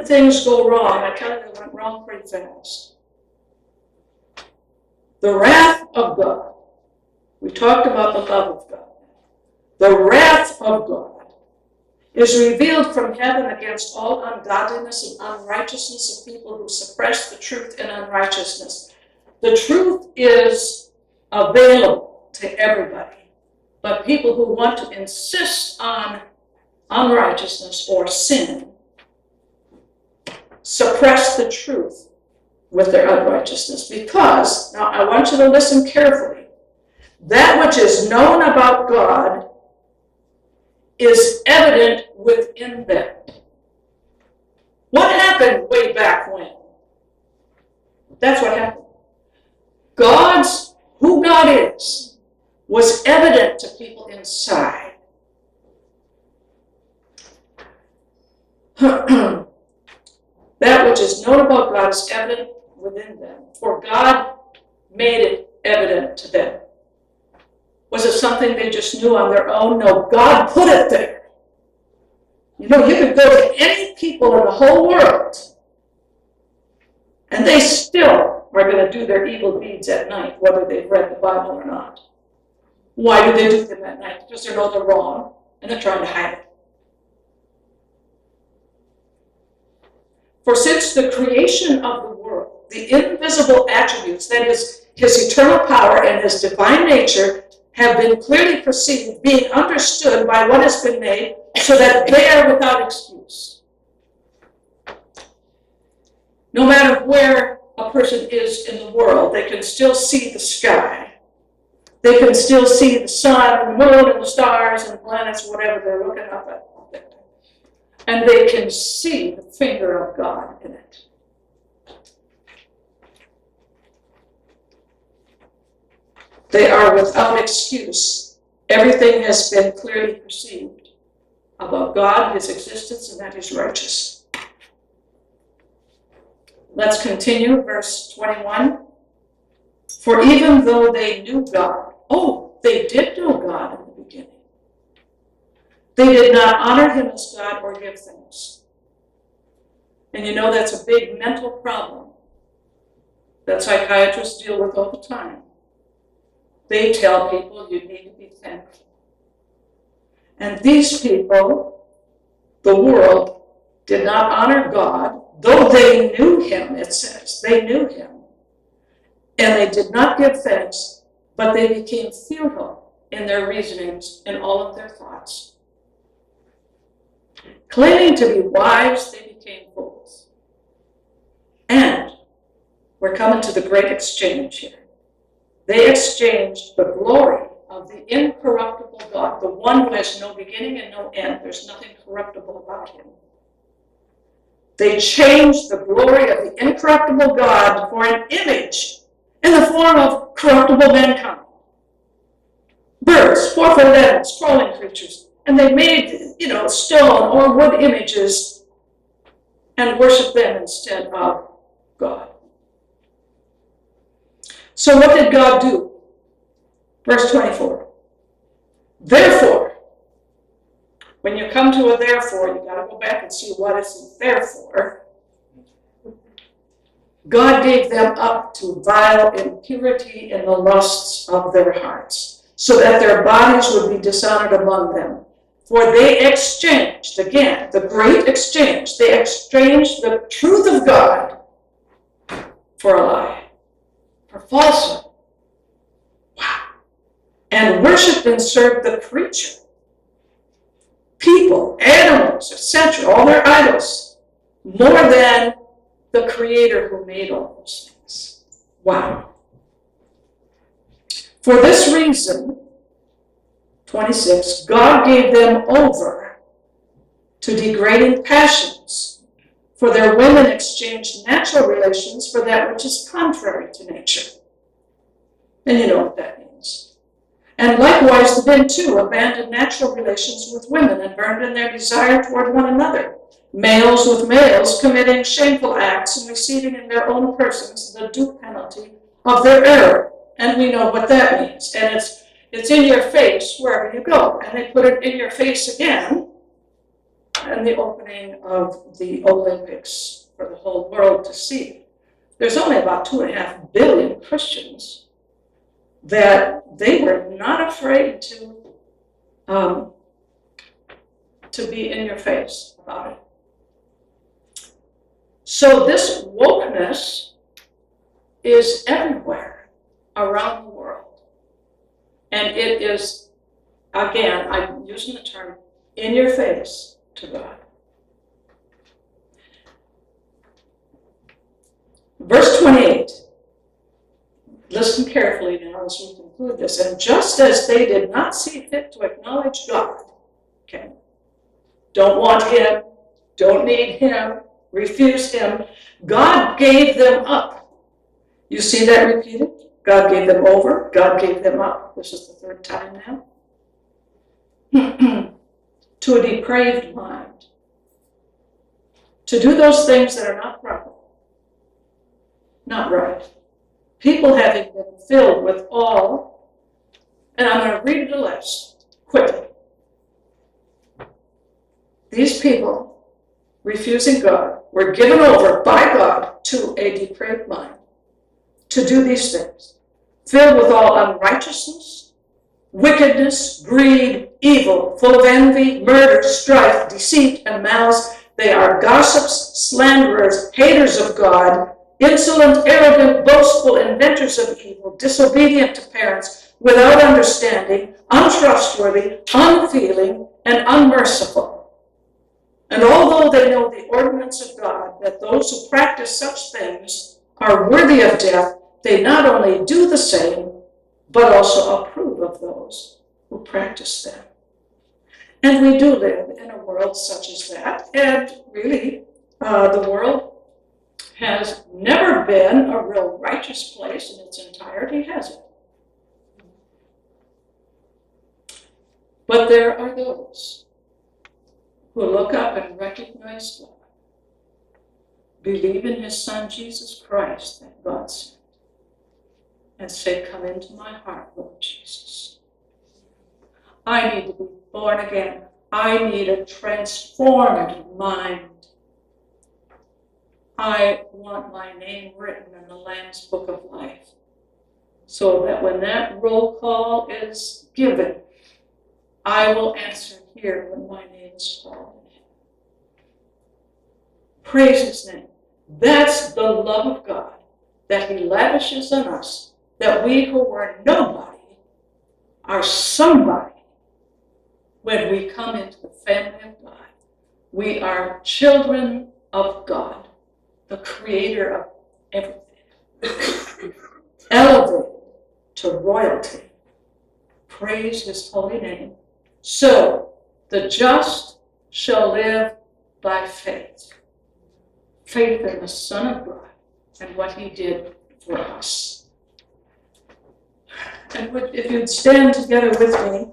did things go wrong? I tell you, they went wrong pretty fast. The wrath of God. We talked about the love of God. The wrath of God is revealed from heaven against all ungodliness and unrighteousness of people who suppress the truth in unrighteousness. The truth is available to everybody, but people who want to insist on unrighteousness or sin suppress the truth with their unrighteousness. Because, now I want you to listen carefully, that which is known about God is evident within them. What happened way back when? That's what happened. Who God is, was evident to people inside. That which is known about God is evident within them, for God made it evident to them. Was it something they just knew on their own? No, God put it there. You know, you could go to any people in the whole world, and they still are going to do their evil deeds at night, whether they've read the Bible or not. Why do they do them at night? Because they know they're wrong, and they're trying to hide it. For since the creation of the world, the invisible attributes, that is, his eternal power and his divine nature, have been clearly perceived, being understood by what has been made, so that they are without excuse. No matter where a person is in the world, they can still see the sky. They can still see the sun and the moon and the stars and planets, whatever they're looking up at. And they can see the finger of God in it. They are without excuse. Everything has been clearly perceived about God, his existence, and that he's righteous. Let's continue, verse 21. For even though they knew God, they did know God in the beginning. They did not honor him as God or give thanks. And you know that's a big mental problem that psychiatrists deal with all the time. They tell people you need to be thankful. And these people, the world, did not honor God, though they knew him, it says. They knew him. And they did not give thanks, but they became futile in their reasonings and all of their thoughts. Claiming to be wise, they became fools. And we're coming to the great exchange here. They exchanged the glory of the incorruptible God, the one who has no beginning and no end. There's nothing corruptible about him. They changed the glory of the incorruptible God for an image in the form of corruptible mankind. Birds, four-footed animals, crawling creatures. And they made, stone or wood images and worshiped them instead of God. So what did God do? Verse 24. Therefore, when you come to a therefore, you got to go back and see what it's there for. God gave them up to vile impurity in the lusts of their hearts, so that their bodies would be dishonored among them. For they exchanged, again, the great exchange, they exchanged the truth of God for a lie, for falsehood. Wow. And worshiped and served the creature, people, animals, etc., all their idols, more than the Creator who made all those things. Wow. For this reason, 26, God gave them over to degrading passions, for their women exchanged natural relations for that which is contrary to nature. And you know what that means. And likewise the men too abandoned natural relations with women and burned in their desire toward one another, males with males committing shameful acts and receiving in their own persons the due penalty of their error. And we know what that means. And it's in your face wherever you go. And they put it in your face again and the opening of the Olympics for the whole world to see. There's only about 2.5 billion Christians that they were not afraid to be in your face about it. So this wokeness is everywhere around the world. And it is, again, I'm using the term, in your face to God. Verse 28. Listen carefully now as we conclude this. And just as they did not see fit to acknowledge God, okay, don't want him, don't need him, refuse him, God gave them up. You see that repeated? God gave them over, God gave them up. This is the third time now. To a depraved mind. To do those things that are not proper, not right. People having been filled with all, and I'm going to read the list quickly. These people, refusing God, were given over by God to a depraved mind to do these things, filled with all unrighteousness, wickedness, greed, evil, full of envy, murder, strife, deceit, and malice. They are gossips, slanderers, haters of God, insolent, arrogant, boastful, inventors of evil, disobedient to parents, without understanding, untrustworthy, unfeeling, and unmerciful. And although they know the ordinance of God, that those who practice such things are worthy of death, they not only do the same, but also approve of those who practice them. And we do live in a world such as that, and really, the world has never been a real righteous place in its entirety, has it? But there are those who look up and recognize God, believe in his Son, Jesus Christ, that God sent, and say, come into my heart, Lord Jesus. I need to be born again. I need a transformed mind. I want my name written in the Lamb's Book of Life, so that when that roll call is given, I will answer here when my name is called. Praise his name. That's the love of God that he lavishes on us, that we who were nobody are somebody when we come into the family of God. We are children of God, the creator of everything, elevated to royalty. Praise his holy name. So the just shall live by faith. Faith in the Son of God and what he did for us. And if you'd stand together with me,